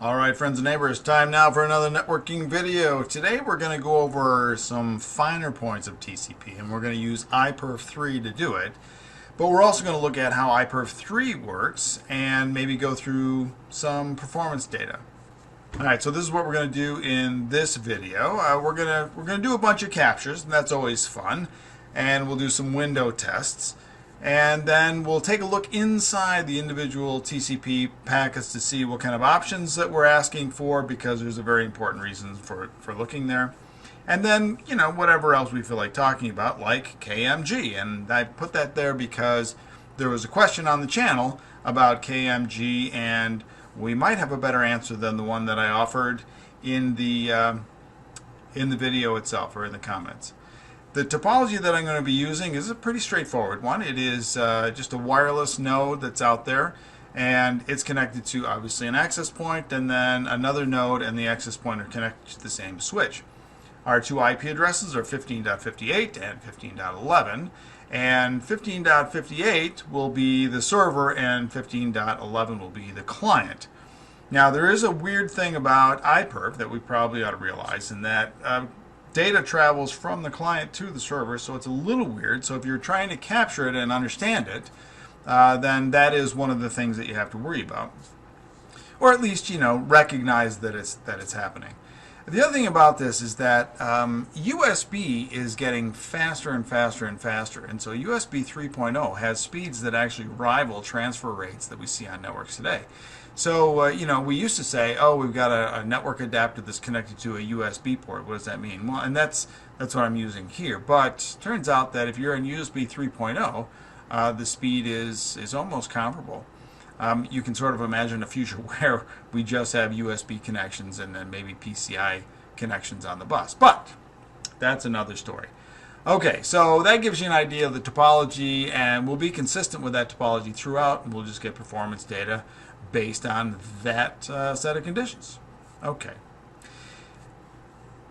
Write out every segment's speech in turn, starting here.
Alright friends and neighbors, time now for another networking video. Today we're going to go over some finer points of TCP and we're going to use iperf3 to do it. But we're also going to look at how iperf3 works and maybe go through some performance data. Alright, so this is what we're going to do in this video. We're going to do a bunch of captures, and that's always fun. And we'll do some window tests. And then we'll take a look inside the individual TCP packets to see what kind of options that we're asking for, because there's a very important reason for looking there. And then, whatever else we feel like talking about, like KMG. And I put that there because there was a question on the channel about KMG, and we might have a better answer than the one that I offered in the video itself, or in the comments. The topology that I'm going to be using is a pretty straightforward one. It is just a wireless node that's out there, and it's connected to obviously an access point, and then another node and the access point are connected to the same switch. Our two IP addresses are 15.58 and 15.11, and 15.58 will be the server and 15.11 will be the client. Now there is a weird thing about iperf that we probably ought to realize, in that data travels from the client to the server, so it's a little weird. So if you're trying to capture it and understand it, then that is one of the things that you have to worry about, or at least recognize that it's happening. The other thing about this is that USB is getting faster and faster and faster, and so USB 3.0 has speeds that actually rival transfer rates that we see on networks today. So, we used to say, oh, we've got a network adapter that's connected to a USB port. What does that mean? Well, and that's what I'm using here. But turns out that if you're in USB 3.0, the speed is almost comparable. You can sort of imagine a future where we just have USB connections and then maybe PCI connections on the bus. But that's another story. Okay, so that gives you an idea of the topology, and we'll be consistent with that topology throughout, and we'll just get performance data based on that set of conditions. Okay.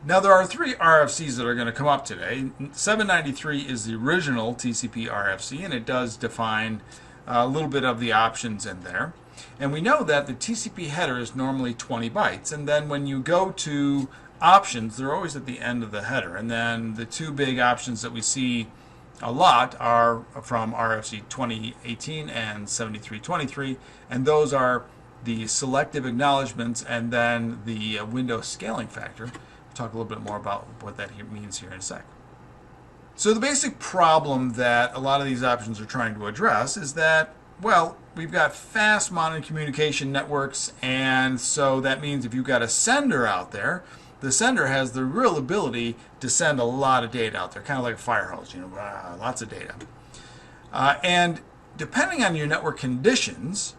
Now there are three RFCs that are going to come up today. 793 is the original TCP RFC, and it does define a little bit of the options in there. And we know that the TCP header is normally 20 bytes, and then when you go to options, they're always at the end of the header. And then the two big options that we see a lot are from RFC 2018 and 7323, and those are the selective acknowledgments and then the window scaling factor. We'll talk a little bit more about what that means here in a sec. So the basic problem that a lot of these options are trying to address is that, well, we've got fast modern communication networks, and so that means if you've got a sender out there, the sender has the real ability to send a lot of data out there, kind of like a fire hose, lots of data. And depending on your network conditions,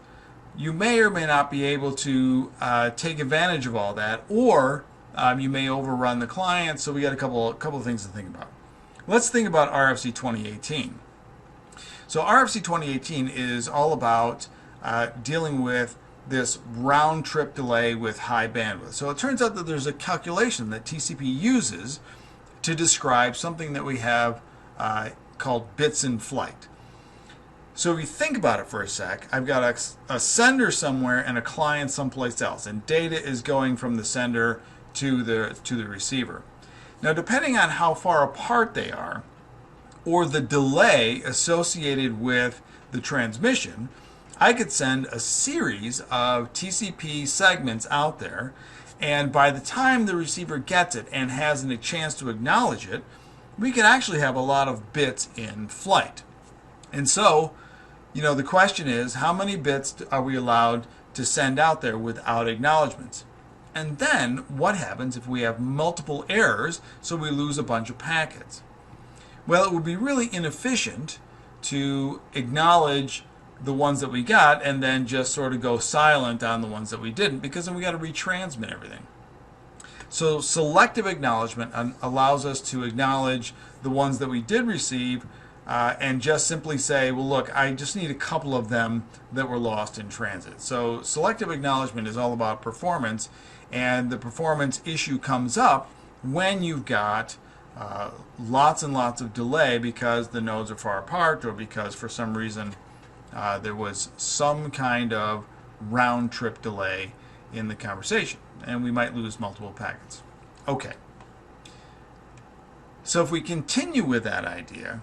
you may or may not be able to take advantage of all that, or you may overrun the client. So we got a couple of things to think about. Let's think about RFC 2018. So RFC 2018 is all about dealing with this round trip delay with high bandwidth. So it turns out that there's a calculation that TCP uses to describe something that we have called bits in flight. So if you think about it for a sec, I've got a sender somewhere and a client someplace else, and data is going from the sender to the receiver. Now, depending on how far apart they are, or the delay associated with the transmission, I could send a series of TCP segments out there, and by the time the receiver gets it and has a chance to acknowledge it, we could actually have a lot of bits in flight. And so, the question is, how many bits are we allowed to send out there without acknowledgments? And then, what happens if we have multiple errors, so we lose a bunch of packets? Well, it would be really inefficient to acknowledge the ones that we got and then just sort of go silent on the ones that we didn't, because then we got to retransmit everything. So selective acknowledgement allows us to acknowledge the ones that we did receive and just simply say, well, look, I just need a couple of them that were lost in transit. So selective acknowledgement is all about performance, and the performance issue comes up when you've got lots and lots of delay because the nodes are far apart, or because for some reason there was some kind of round trip delay in the conversation, and we might lose multiple packets. Okay. So if we continue with that idea,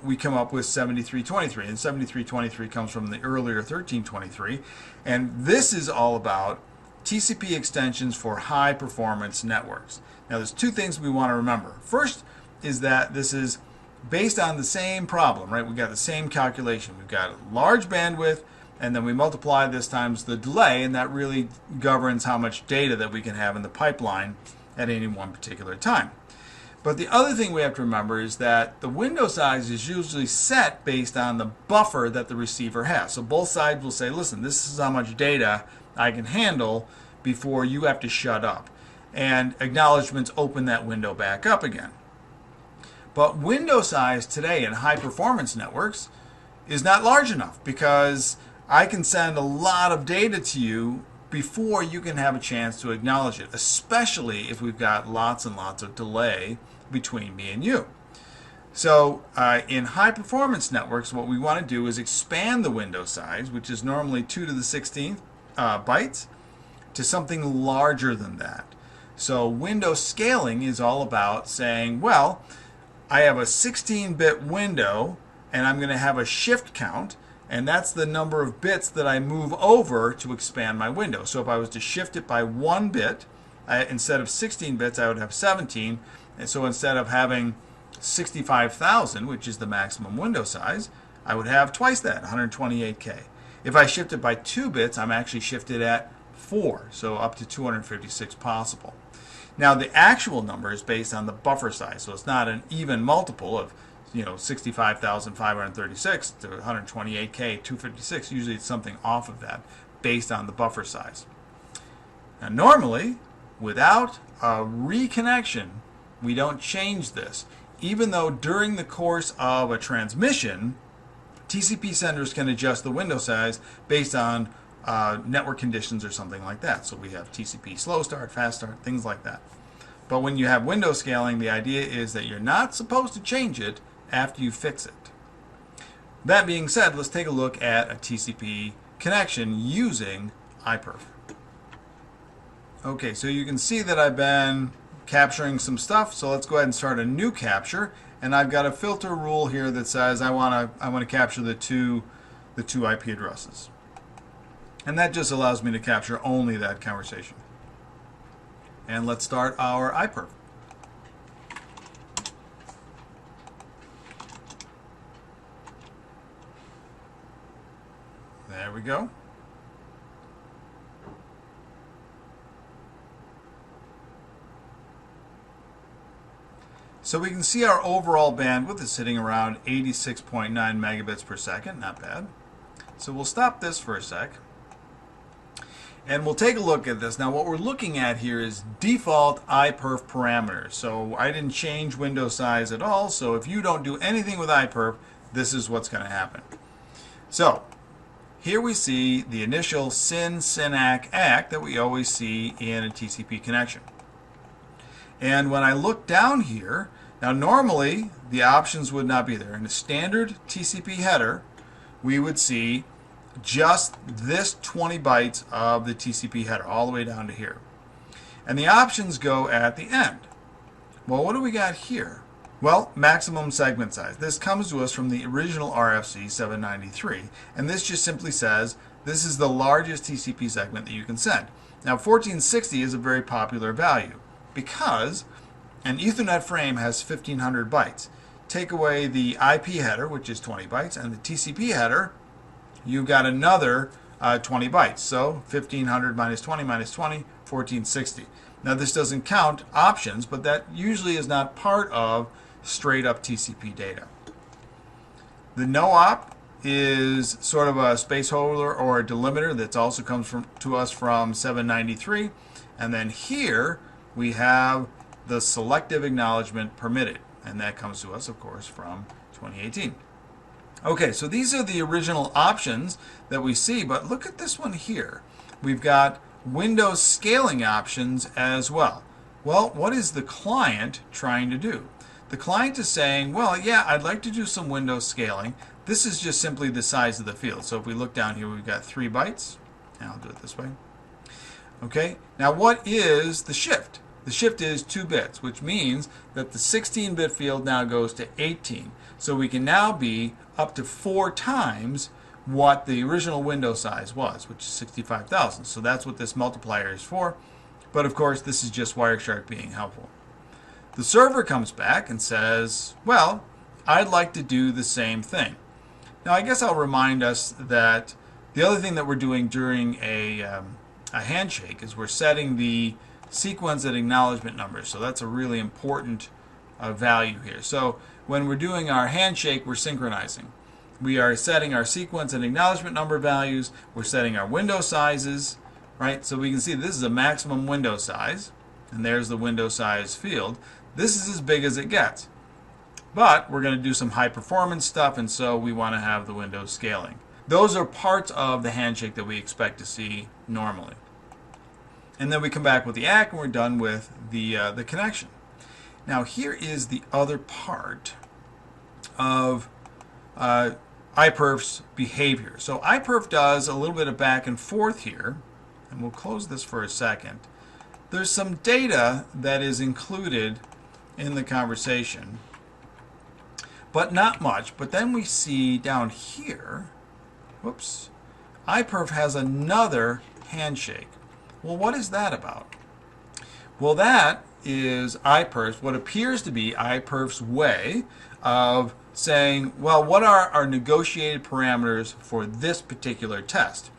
we come up with 7323, and 7323 comes from the earlier 1323, and this is all about TCP extensions for high performance networks. Now there's two things we want to remember. First is that this is based on the same problem, right? We've got the same calculation. We've got large bandwidth, and then we multiply this times the delay, and that really governs how much data that we can have in the pipeline at any one particular time. But the other thing we have to remember is that the window size is usually set based on the buffer that the receiver has. So both sides will say, listen, this is how much data I can handle before you have to shut up. And acknowledgments open that window back up again. But window size today in high performance networks is not large enough, because I can send a lot of data to you before you can have a chance to acknowledge it, especially if we've got lots and lots of delay between me and you. So in high performance networks, what we want to do is expand the window size, which is normally 2 to the 16th bytes, to something larger than that. So window scaling is all about saying, well, I have a 16-bit window and I'm going to have a shift count, and that's the number of bits that I move over to expand my window. So if I was to shift it by 1 bit, instead of 16 bits, I would have 17. And so instead of having 65,000, which is the maximum window size, I would have twice that, 128K. If I shift it by 2 bits, I'm actually shifted at 4, so up to 256 possible. Now the actual number is based on the buffer size, so it's not an even multiple of 65,536 to 128K, 256. Usually it's something off of that based on the buffer size. Now normally, without a reconnection, we don't change this, even though during the course of a transmission, TCP senders can adjust the window size based on network conditions or something like that. So we have TCP slow start, fast start, things like that. But when you have window scaling, the idea is that you're not supposed to change it after you fix it. That being said, let's take a look at a TCP connection using iperf. Okay, so you can see that I've been capturing some stuff, so let's go ahead and start a new capture, and I've got a filter rule here that says I want to capture the two IP addresses. And that just allows me to capture only that conversation. And let's start our iperf. There we go. So we can see our overall bandwidth is sitting around 86.9 megabits per second. Not bad. So we'll stop this for a sec. And we'll take a look at this. Now what we're looking at here is default iperf parameters. So I didn't change window size at all. So if you don't do anything with iperf, this is what's going to happen. So here we see the initial SYN/SYN-ACK ACK that we always see in a TCP connection. And when I look down here, now normally the options would not be there. In a standard TCP header, we would see just this 20 bytes of the TCP header all the way down to here. And the options go at the end. Well, what do we got here? Well, maximum segment size. This comes to us from the original RFC 793, and this just simply says this is the largest TCP segment that you can send. Now 1460 is a very popular value because an Ethernet frame has 1500 bytes. Take away the IP header, which is 20 bytes, and the TCP header, you've got another 20 bytes. So 1500 minus 20 minus 20, 1460. Now this doesn't count options, but that usually is not part of straight up TCP data. The no-op is sort of a space holder or a delimiter that also comes to us from 793. And then here we have the selective acknowledgement permitted, and that comes to us, of course, from 2018. Okay, so these are the original options that we see, but look at this one here. We've got window scaling options as well. Well, what is the client trying to do? The client is saying, well, yeah, I'd like to do some window scaling. This is just simply the size of the field. So if we look down here, we've got 3 bytes. And I'll do it this way. Okay, now what is the shift? The shift is 2 bits, which means that the 16-bit field now goes to 18. So we can now be up to 4 times what the original window size was, which is 65,000. So that's what this multiplier is for. But of course, this is just Wireshark being helpful. The server comes back and says, well, I'd like to do the same thing. Now, I guess I'll remind us that the other thing that we're doing during a handshake is we're setting the sequence and acknowledgement numbers. So that's a really important value here. So when we're doing our handshake, we're synchronizing. We are setting our sequence and acknowledgement number values. We're setting our window sizes, right? So we can see this is a maximum window size, and there's the window size field. This is as big as it gets. But we're going to do some high performance stuff, and so we want to have the window scaling. Those are parts of the handshake that we expect to see normally. And then we come back with the ACK, and we're done with the connection. Now here is the other part of iperf's behavior. So iperf does a little bit of back and forth here, and we'll close this for a second. There's some data that is included in the conversation, but not much. But then we see down here, whoops, iperf has another handshake. Well, what is that about? Well, that is iperf's, what appears to be iperf's way of saying, well, what are our negotiated parameters for this particular test?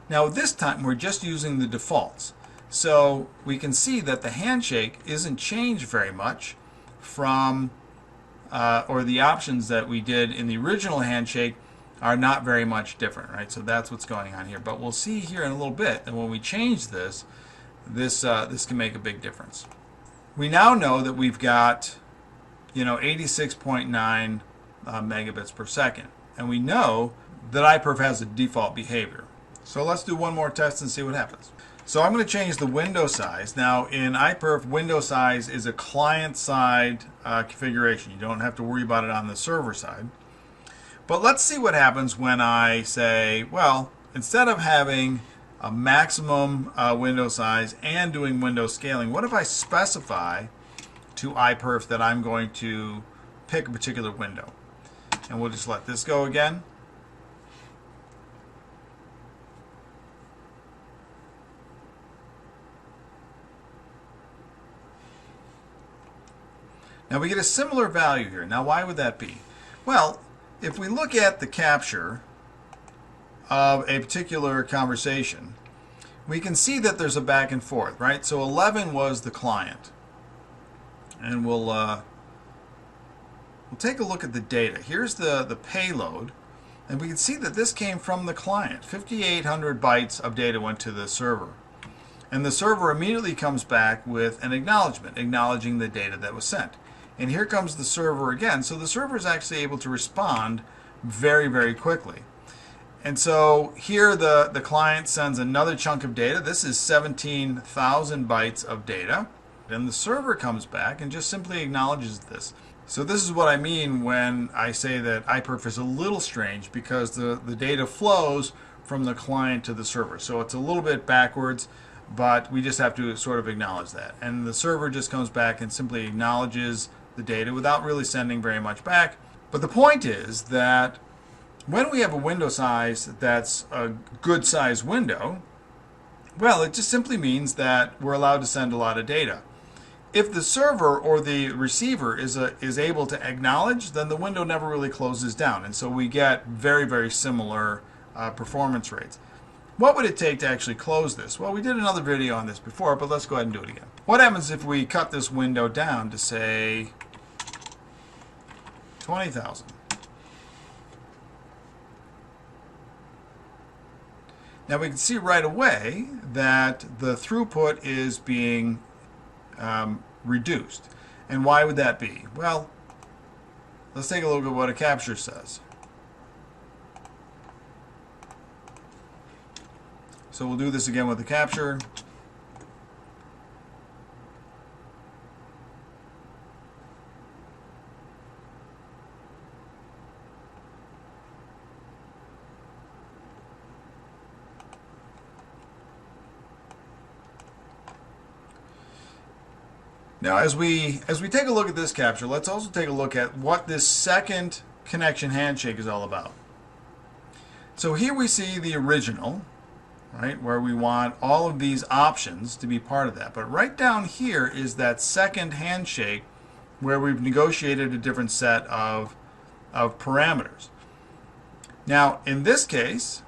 Now, this time we're just using the defaults. So we can see that the handshake isn't changed very much from, or the options that we did in the original handshake are not very much different, right? So that's what's going on here. But we'll see here in a little bit that when we change this, this can make a big difference. We now know that we've got, 86.9 megabits per second, and we know that iperf has a default behavior. So let's do one more test and see what happens. So I'm going to change the window size. Now in iperf, window size is a client-side configuration. You don't have to worry about it on the server side. But let's see what happens when I say, well, instead of having a maximum window size and doing window scaling, what if I specify to iperf that I'm going to pick a particular window? And we'll just let this go again. Now we get a similar value here. Now why would that be? Well, if we look at the capture of a particular conversation, we can see that there's a back and forth, right? So 11 was the client. And we'll take a look at the data. Here's the payload, and we can see that this came from the client. 5,800 bytes of data went to the server. And the server immediately comes back with an acknowledgement, acknowledging the data that was sent. And here comes the server again. So the server is actually able to respond very, very quickly. And so here the client sends another chunk of data. This is 17,000 bytes of data. And the server comes back and just simply acknowledges this. So this is what I mean when I say that iperf is a little strange, because the data flows from the client to the server. So it's a little bit backwards, but we just have to sort of acknowledge that. And the server just comes back and simply acknowledges the data without really sending very much back. But the point is that when we have a window size that's a good size window, well, it just simply means that we're allowed to send a lot of data. If the server or the receiver is able to acknowledge, then the window never really closes down. And so we get very, very similar performance rates. What would it take to actually close this? Well, we did another video on this before, but let's go ahead and do it again. What happens if we cut this window down to, say, 20,000? Now we can see right away that the throughput is being reduced. And why would that be? Well, let's take a look at what a capture says. So we'll do this again with the capture. Now, as we take a look at this capture, let's also take a look at what this second connection handshake is all about. So here we see the original, right, where we want all of these options to be part of that. But right down here is that second handshake where we've negotiated a different set of parameters. Now, in this case,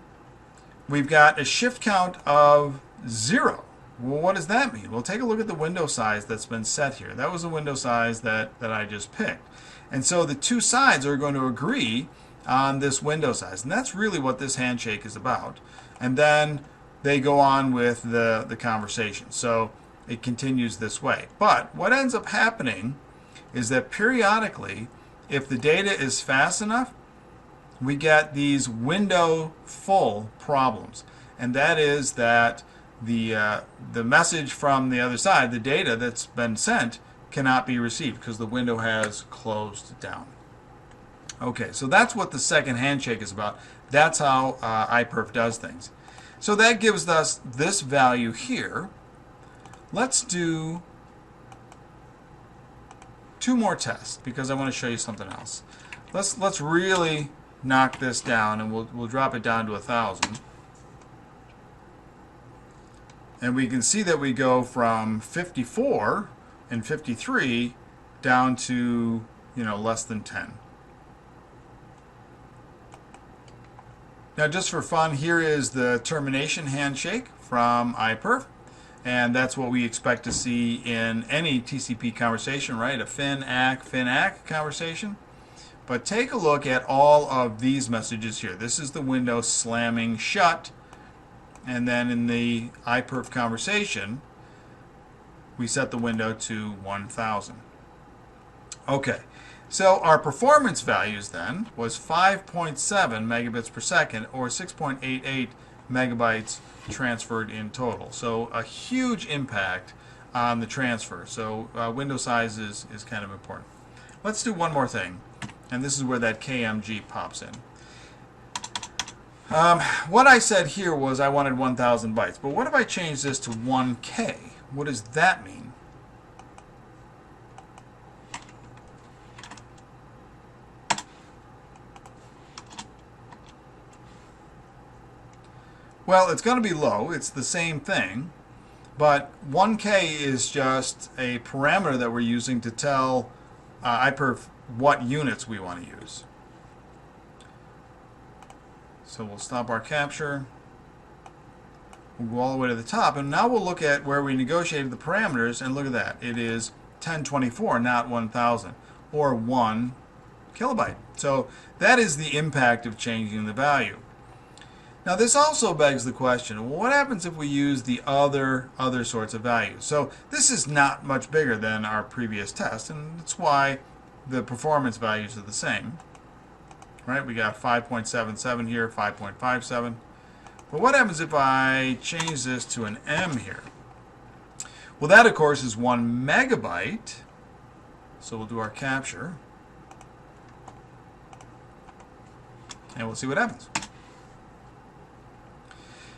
we've got a shift count of 0. Well, what does that mean? Well, take a look at the window size that's been set here. That was the window size that I just picked. And so the two sides are going to agree on this window size. And that's really what this handshake is about. And then they go on with the conversation. So it continues this way. But what ends up happening is that periodically, if the data is fast enough, we get these window full problems. And that is that the message from the other side, the data that's been sent, cannot be received because the window has closed down. Okay, so that's what the second handshake is about. That's how iperf does things. So that gives us this value here. Let's do 2 more tests because I want to show you something else. Let's really knock this down, and we'll drop it down to 1,000. And we can see that we go from 54 and 53 down to, less than 10. Now, just for fun, here is the termination handshake from iperf, and that's what we expect to see in any TCP conversation, right? A fin-ACK conversation. But take a look at all of these messages here. This is the window slamming shut, and then in the iperf conversation, we set the window to 1,000. Okay. So our performance values then was 5.7 megabits per second, or 6.88 megabytes transferred in total. So a huge impact on the transfer. So window size is kind of important. Let's do one more thing, and this is where that KMG pops in. What I said here was I wanted 1,000 bytes, but what if I change this to 1K? What does that mean? Well, it's going to be low. It's the same thing, but 1K is just a parameter that we're using to tell iperf what units we want to use. So we'll stop our capture. We'll go all the way to the top, and now we'll look at where we negotiated the parameters, and look at that. It is 1024, not 1,000, or 1 kilobyte. So that is the impact of changing the value. Now this also begs the question, well, what happens if we use the other sorts of values? So this is not much bigger than our previous test, and that's why the performance values are the same. Right? We got 5.77 here, 5.57. But what happens if I change this to an M here? Well, that of course is 1 megabyte. So we'll do our capture, and we'll see what happens.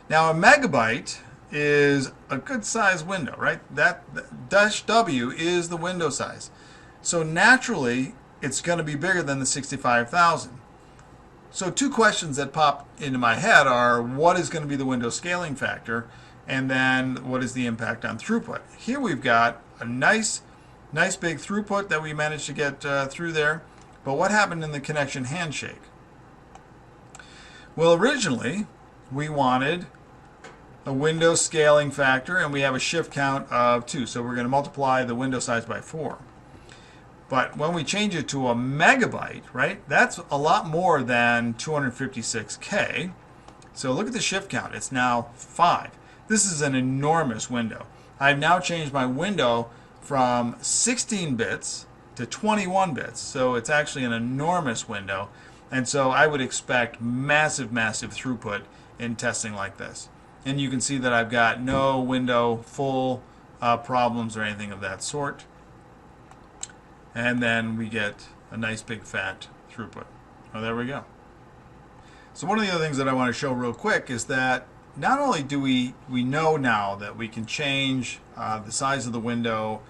Now a megabyte is a good size window, right? That -W is the window size. So naturally it's going to be bigger than the 65,000. So 2 questions that pop into my head are, what is going to be the window scaling factor, and then what is the impact on throughput? Here we've got a nice big throughput that we managed to get through there, but what happened in the connection handshake? Well, originally we wanted a window scaling factor, and we have a shift count of 2, so we're going to multiply the window size by 4. But when we change it to a megabyte, right, that's a lot more than 256K. So look at the shift count. It's now 5. This is an enormous window. I've now changed my window from 16 bits to 21 bits. So it's actually an enormous window. And so I would expect massive throughput in testing like this. And you can see that I've got no window full problems or anything of that sort. And then we get a nice big fat throughput. Oh, there we go. So one of the other things that I want to show real quick is that not only do we know now that we can change the size of the window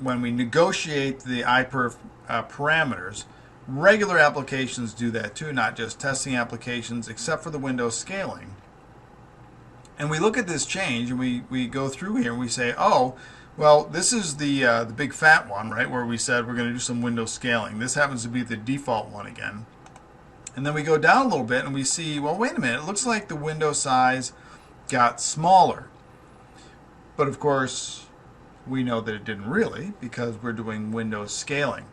when we negotiate the iperf parameters, regular applications do that too, not just testing applications, except for the window scaling. And we look at this change and we go through here and we say, oh, well, this is the big fat one, right, where we said we're going to do some window scaling. This happens to be the default one again. And then we go down a little bit and we see, well, wait a minute, it looks like the window size got smaller. But of course, we know that it didn't really, because we're doing window scaling.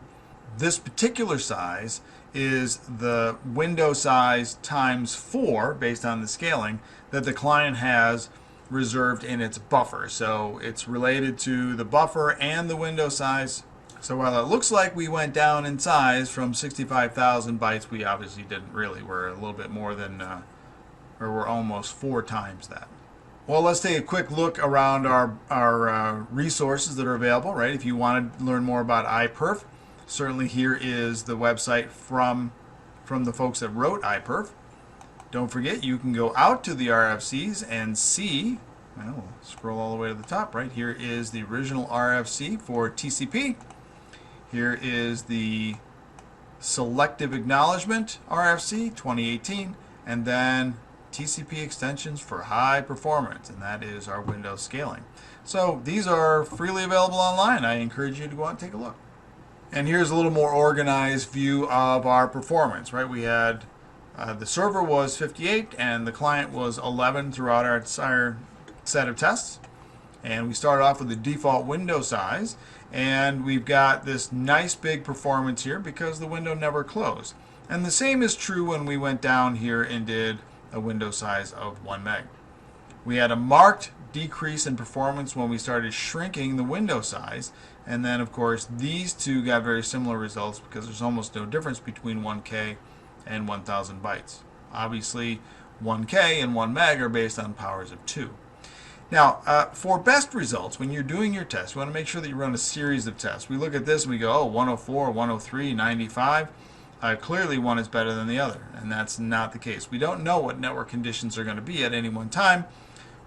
This particular size is the window size times 4, based on the scaling, that the client has reserved in its buffer. So it's related to the buffer and the window size. So while it looks like we went down in size from 65,000 bytes, we obviously didn't really. We're a little bit more than, or we're almost 4 times that. Well, let's take a quick look around our resources that are available, right? If you want to learn more about iperf, certainly here is the website from the folks that wrote iperf. Don't forget, you can go out to the RFCs and see, well, scroll all the way to the top, right? Here is the original RFC for TCP. Here is the Selective Acknowledgement RFC 2018, and then TCP extensions for high performance, and that is our window scaling. So these are freely available online. I encourage you to go out and take a look. And here's a little more organized view of our performance, right? We had the server was 58 and the client was 11 throughout our entire set of tests. And we started off with the default window size, and we've got this nice big performance here because the window never closed. And the same is true when we went down here and did a window size of 1 meg. We had a marked decrease in performance when we started shrinking the window size, and then of course these two got very similar results because there's almost no difference between 1K and 1000 bytes. Obviously 1K and 1 meg are based on powers of 2. Now, for best results, when you're doing your tests, you want to make sure that you run a series of tests. We look at this and we go, oh, 104, 103, 95. Clearly one is better than the other, and that's not the case. We don't know what network conditions are going to be at any one time.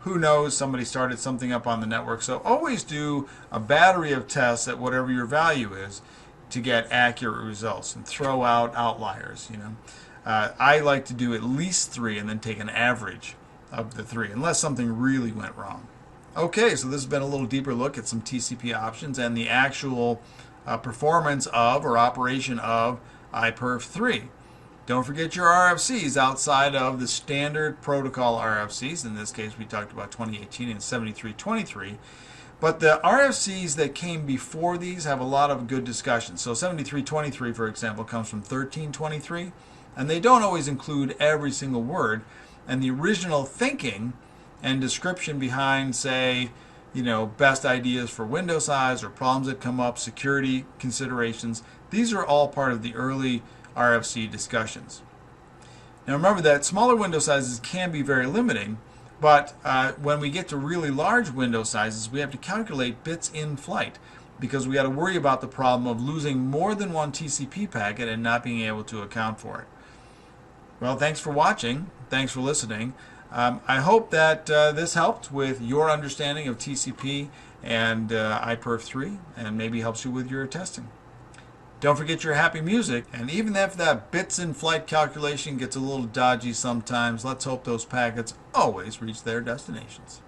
Who knows? Somebody started something up on the network. So always do a battery of tests at whatever your value is to get accurate results, and throw out outliers. I like to do at least 3 and then take an average of the 3, unless something really went wrong. Okay, so this has been a little deeper look at some TCP options and the actual performance of or operation of iperf3. Don't forget your RFCs outside of the standard protocol RFCs. In this case, we talked about 2018 and 7323. But the RFCs that came before these have a lot of good discussions. So 7323, for example, comes from 1323, and they don't always include every single word. And the original thinking and description behind, say, best ideas for window size or problems that come up, security considerations, these are all part of the early RFC discussions. Now remember that smaller window sizes can be very limiting, but when we get to really large window sizes, we have to calculate bits in flight, because we got to worry about the problem of losing more than one TCP packet and not being able to account for it. Well, thanks for watching. Thanks for listening. I hope that this helped with your understanding of TCP and iperf3, and maybe helps you with your testing. Don't forget your happy music, and even if that bits in flight calculation gets a little dodgy sometimes, let's hope those packets always reach their destinations.